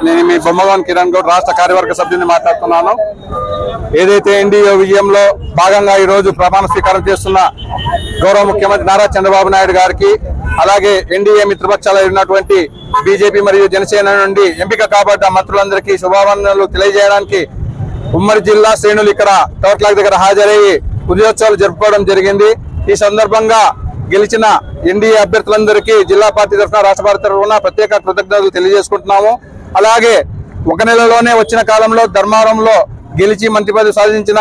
నేను మీ బొమ్మగాన్ కిరణ్ గౌడ్ రాష్ట్ర కార్యవర్గ సభ్యుని మాట్లాడుతున్నాను. ఏదైతే ఎన్డీఏ విజయంలో భాగంగా ఈ రోజు ప్రమాణ స్వీకారం చేస్తున్న గౌరవ ముఖ్యమంత్రి నారా చంద్రబాబు నాయుడు గారికి, అలాగే ఎన్డీఏ మిత్రపక్షాలు ఉన్నటువంటి బీజేపీ మరియు జనసేన నుండి ఎంపిక కాబడ్డ మంత్రులందరికీ శుభాకాంక్షలు తెలియజేయడానికి ఉమ్మడి జిల్లా శ్రేణులు ఇక్కడ టవర్క్లాక్ దగ్గర హాజరయ్యి ఉదయోత్సవాలు జరుపుకోవడం జరిగింది. ఈ సందర్భంగా గెలిచిన ఎన్డీఏ అభ్యర్థులందరికీ జిల్లా పార్టీ తరఫున రాష్ట్ర పార్టీ తరఫున ప్రత్యేక కృతజ్ఞతలు తెలియజేసుకుంటున్నాము. అలాగే ఒక నెలలోనే వచ్చిన కాలంలో ధర్మవరంలో గెలిచి మంత్రి పదవి సాధించిన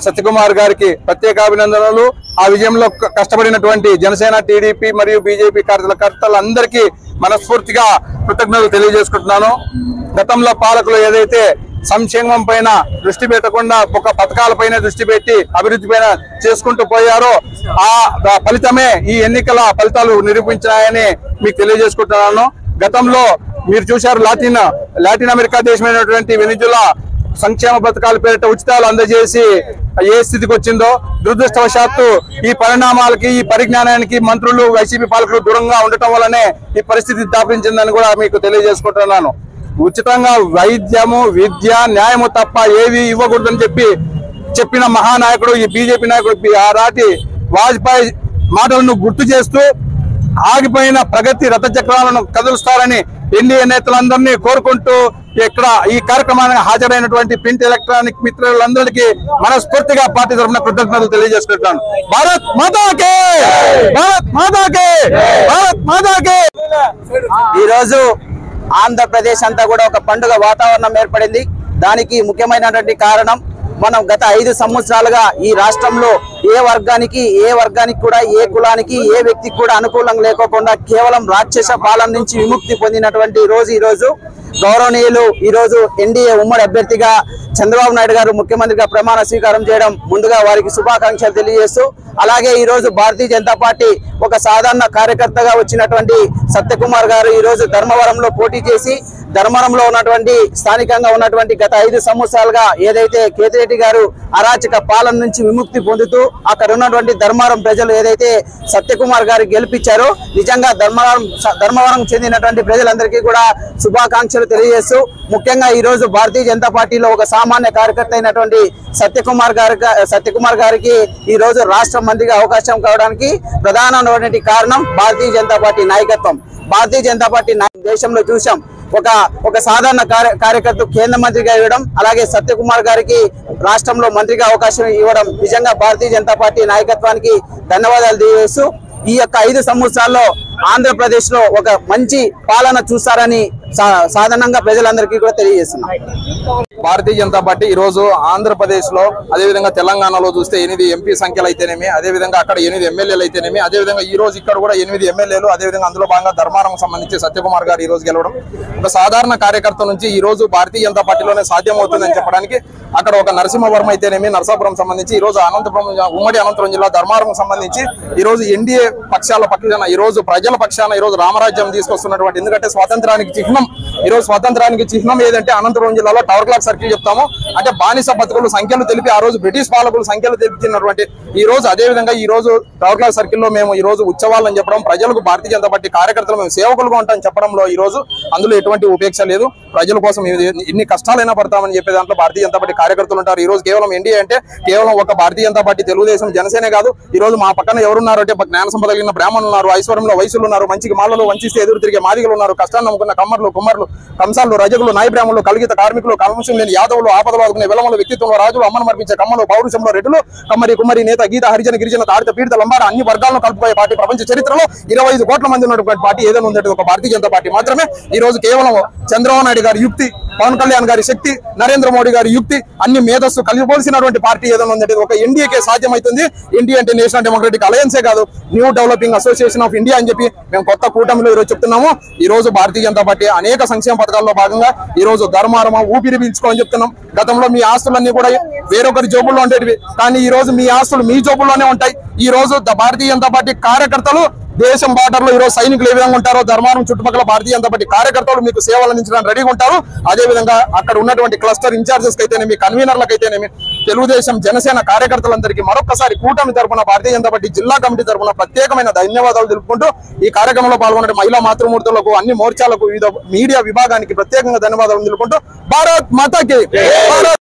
సత్యకుమార్ గారికి ప్రత్యేక అభినందనలు. ఆ విజయంలో కష్టపడినటువంటి జనసేన, టీడీపీ మరియు బీజేపీ కార్యకర్తలందరికీ మనస్ఫూర్తిగా కృతజ్ఞతలు తెలియజేసుకుంటున్నాను. గతంలో పాలకులు ఏదైతే సంక్షేమం పైన దృష్టి పెట్టకుండా ఒక పథకాలపైన దృష్టి పెట్టి అభివృద్ధి పైన చేసుకుంటూ పోయారో ఆ ఫలితమే ఈ ఎన్నికల ఫలితాలు నిరూపించాయని మీకు తెలియజేసుకుంటున్నాను. గతంలో మీరు చూశారు, లాటిన్ అమెరికా దేశమైనటువంటి వెనిజులా సంక్షేమ పథకాల పేరిట ఉచితాలు అందజేసి ఏ స్థితికి వచ్చిందో. దురదృష్టవశాత్తు ఈ పరిణామాలకి, ఈ పరిజ్ఞానానికి మంత్రులు, వైసీపీ పాలకులు దూరంగా ఉండటం వల్లనే ఈ పరిస్థితి దాపించిందని కూడా మీకు తెలియజేసుకుంటున్నాను. ఉచితంగా వైద్యము, విద్య, న్యాయము తప్ప ఏవి ఇవ్వకూడదని చెప్పిన మహానాయకుడు ఈ బీజేపీ నాయకుడు ఆనాటి వాజ్పేయి మాటలను గుర్తు చేస్తూ ఆగిపోయిన ప్రగతి రథచక్రాలను కదులుస్తారని ఎన్డీఏ నేతలందరినీ కోరుకుంటూ ఇక్కడ ఈ కార్యక్రమానికి హాజరైనటువంటి ప్రింట్ ఎలక్ట్రానిక్ మిత్రులందరికీ మనస్ఫూర్తిగా పార్టీ తరఫున కృతజ్ఞతలు తెలియజేసుకుంటాను. భారత్ మాతాకే, భారత్ మాతాకే, భారత్ మాతాకే. ఈరోజు ఆంధ్రప్రదేశ్ అంతా కూడా ఒక పండుగ వాతావరణం ఏర్పడింది. దానికి ముఖ్యమైనటువంటి కారణం మనం గత 5 సంవత్సరాలుగా ఈ రాష్ట్రంలో ఏ వర్గానికి కూడా, ఏ కులానికి, ఏ వ్యక్తికి కూడా అనుకూలంగా లేకోకుండా కేవలం రాక్షస పాలన నుంచి విముక్తి పొందినటువంటి రోజు ఈ రోజు. గౌరవనీయులు ఈ రోజు ఎన్డీఏ ఉమ్మడి అభ్యర్థిగా చంద్రబాబు నాయుడు గారు ముఖ్యమంత్రిగా ప్రమాణ స్వీకారం చేయడం ముందుగా వారికి శుభాకాంక్షలు తెలియజేస్తూ, అలాగే ఈ రోజు భారతీయ జనతా పార్టీ ఒక సాధారణ కార్యకర్తగా వచ్చినటువంటి సత్యకుమార్ గారు ఈ రోజు ధర్మవరంలో పోటీ చేసి ధర్మవరంలో ఉన్నటువంటి స్థానికంగా ఉన్నటువంటి గత 5 సంవత్సరాలుగా ఏదైతే కేతిరెడ్డి గారు అరాచక పాలన నుంచి విముక్తి పొందుతూ అక్కడ ఉన్నటువంటి ధర్మవరం ప్రజలు ఏదైతే సత్యకుమార్ గారు గెలిపించారో నిజంగా ధర్మవరం చెందినటువంటి ప్రజలందరికీ కూడా శుభాకాంక్షలు తెలియజేస్తూ, ముఖ్యంగా ఈ రోజు భారతీయ జనతా పార్టీలో ఒక సామాన్య కార్యకర్త అయినటువంటి సత్యకుమార్ గారికి ఈ రోజు రాష్ట్ర మంత్రిగా అవకాశం కావడానికి ప్రధానమైనటువంటి కారణం భారతీయ జనతా పార్టీ నాయకత్వం. భారతీయ జనతా పార్టీ దేశంలో చూసాం, ఒక సాధారణ కార్యకర్త కేంద్ర మంత్రిగా ఇవ్వడం, అలాగే సత్యకుమార్ గారికి రాష్ట్రంలో మంత్రిగా అవకాశం ఇవ్వడం నిజంగా భారతీయ జనతా పార్టీ నాయకత్వానికి ధన్యవాదాలు తెలియజేస్తూ, ఈ యొక్క 5 సంవత్సరాల్లో ఆంధ్రప్రదేశ్ లో ఒక మంచి పాలన చూస్తారని సాధారణంగా ప్రజలందరికీ కూడా తెలియజేస్తున్నాం. భారతీయ జనతా పార్టీ ఈ రోజు ఆంధ్రప్రదేశ్ లో, అదేవిధంగా తెలంగాణలో చూస్తే 8 ఎంపీ సంఖ్యలు అయితేనేమి, అదేవిధంగా అక్కడ 8 ఎమ్మెల్యేలు అయితేనేమి, అదేవిధంగా ఈ రోజు ఇక్కడ కూడా 8 ఎమ్మెల్యేలు, అదేవిధంగా అందులో భాగంగా ధర్మారం సంబంధించి సత్యకుమార్ గారు ఈ రోజు గెలవడం ఒక సాధారణ కార్యకర్త నుంచి ఈ రోజు భారతీయ జనతా పార్టీలోనే సాధ్యమవుతుందని చెప్పడానికి అక్కడ ఒక నరసింహవరం అయితేనేమి, నరసాపురం సంబంధించి ఈ రోజు ఉమ్మడి అనంతపురం జిల్లా ధర్మారం సంబంధించి ఈ రోజు ఎన్డీఏ పక్షాల పక్షాన, ఈ రోజు ప్రజల పక్షాన ఈ రోజు రామరాజ్యం తీసుకొస్తున్నటువంటి, ఎందుకంటే స్వాతంత్రానికి చిహ్నం ఈ రోజు స్వతంత్రానికి చిహ్నం ఏదంటే అనంతపురం జిల్లాలో టవర్ క్లాక్ సర్కిల్ చెప్తాము. అంటే బానిస బతుకులు సంఖ్యలు తెలిపి ఆ రోజు బ్రిటిష్ పాలకులు సంఖ్యలు తెలిపినటువంటి ఈ రోజు అదే విధంగా ఈ రోజు టవర్ క్లాక్ సర్కిల్లో మేము ఈ రోజు ఉత్సవాలని చెప్పడం, ప్రజలకు భారతీయ జనతా పార్టీ కార్యకర్తలు మేము సేవకులుగా ఉంటామని చెప్పడంలో ఈ రోజు అందులో ఎటువంటి ఉపేక్ష లేదు. ప్రజల కోసం ఎన్ని కష్టాలైనా పడతామని చెప్పే దాంట్లో భారతీయ జనతా పార్టీ కార్యకర్తలు ఉంటారు. ఈ రోజు కేవలం ఎన్డీఏ అంటే కేవలం ఒక భారతీయ జనతా పార్టీ, తెలుగుదేశం, జనసేనే కాదు. ఈ రోజు మా పక్కన ఎవరున్నారు అంటే జ్ఞాన సంపద కలిగిన బ్రాహ్మణులు ఉన్నారు, ఐశ్వర్యంలో వయసులు ఉన్నారు, మంచికి మాలలో వంచిస్తే ఎదురు తిరిగే మాదిగలు ఉన్నారు, కష్టాన్ని నమ్ముకున్న కమ్మర్లు, కుమ్మర్లు, కంసాలు, రజకులు, నాయ బ్రాహ్మణులు, కలిగిత కార్మికులు, కల్మషం లేని యాదవులు, ఆపదలు ఆదుకునే వెలమలు, వ్యక్తిత్వంలో రాజులు, అమ్మను మర్పించే కమ్మలు, పౌరుషంలో రెడ్డులు, కమ్మరి కుమ్మరి, నేత, గీత, హరిజన, గిరిజన, తాడిత, పీడిత, లంబార అన్ని వర్గాలను కలుపుకోయే పార్టీ ప్రపంచ చరిత్రలో 25 కోట్ల మంది ఉన్నటువంటి పార్టీ ఏదైనా ఉందంటే ఒక భారతీయ జనతా పార్టీ మాత్రమే. ఈ రోజు కేవలం చంద్రబాబు నాయుడు గారి యుక్తి, పవన్ కళ్యాణ్ గారి శక్తి, నరేంద్ర మోడీ గారి యుక్తి, అన్ని మేధస్సు కలిగిపోల్సినటువంటి పార్టీ ఏదైనా ఉందంటే ఒక ఎన్డీఏకే సాధ్యమవుతుంది. ఎన్డీఏ అంటే నేషనల్ డెమోక్రటిక్ అలయన్సే కాదు, new developing association of India అని చెప్పి మేము కొత్త కూటమిలో ఈరోజు చెప్తున్నాము. ఈ రోజు భారతీయ జనతా పార్టీ అనేక సంక్షేమ పథకాల్లో భాగంగా ఈ రోజు ధర్మారమ ఊపిరి పీల్చుకోవాలని చెప్తున్నాం. గతంలో మీ ఆస్తులన్నీ కూడా వేరొకరి జోబుల్లో ఉండేటివి, కానీ ఈ రోజు మీ ఆస్తులు మీ జోబుల్లోనే ఉంటాయి. ఈ రోజు భారతీయ జనతా పార్టీ కార్యకర్తలు దేశం బార్డర్ లో ఈ రోజు సైనికులు ఏ విధంగా ఉంటారో ధర్మారం చుట్టుపక్కల భారతీయ జనతా పార్టీ కార్యకర్తలు మీకు సేవలు అందించడానికి రెడీగా ఉంటారు. అదే విధంగా అక్కడ ఉన్నటువంటి క్లస్టర్ ఇన్ఛార్జెస్ అయితేనేమి, కన్వీనర్లకు అయితేనేమి, తెలుగుదేశం, జనసేన కార్యకర్తలందరికీ మరొకసారి కూటమి తరపున భారతీయ జనతా పార్టీ జిల్లా కమిటీ తరపున ప్రత్యేకమైన ధన్యవాదాలు తెలుపుకుంటూ ఈ కార్యక్రమంలో పాల్గొన్న మహిళా మాతృమూర్తులకు, అన్ని మోర్చాలకు, వివిధ మీడియా విభాగానికి ప్రత్యేకంగా ధన్యవాదాలు తెలుపుకుంటూ భారత్ మాతాకి